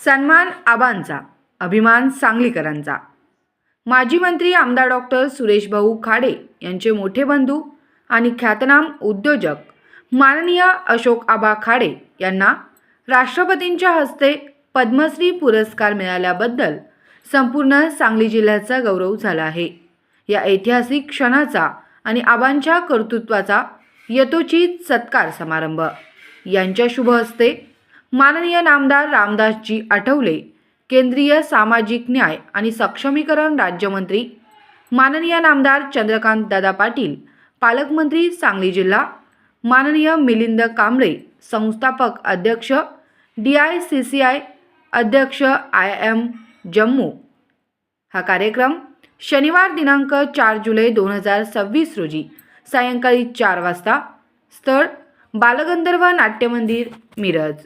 सन्मान आबांचा, अभिमान सांगलीकरांचा। माजी मंत्री आमदार डॉक्टर सुरेश भाऊ खाडे यांचे मोठे बंधू आणि ख्यातनाम उद्योजक माननीय अशोक आबा खाडे यांना राष्ट्रपतींच्या हस्ते पद्मश्री पुरस्कार मिळाल्याबद्दल संपूर्ण सांगली जिल्ह्याचा गौरव झाला आहे। या ऐतिहासिक क्षणाचा आणि आबांच्या कर्तृत्वाचा यथोचित सत्कार समारंभ यांच्या शुभ हस्ते माननीय नामदार रामदासजी आठवले, केंद्रीय सामाजिक न्याय आणि सक्षमीकरण राज्यमंत्री, माननीय नामदार चंद्रकांत दादा पाटील, पालकमंत्री सांगली जिल्हा, माननीय मिलिंद कांबळे, संस्थापक अध्यक्ष DICCI, अध्यक्ष IIM जम्मू। हा कार्यक्रम शनिवार दिनांक 4 जुलै 2026 रोजी सायंकाळी 4 वाजता, स्थळ बालगंधर्व नाट्यमंदिर, मिरज।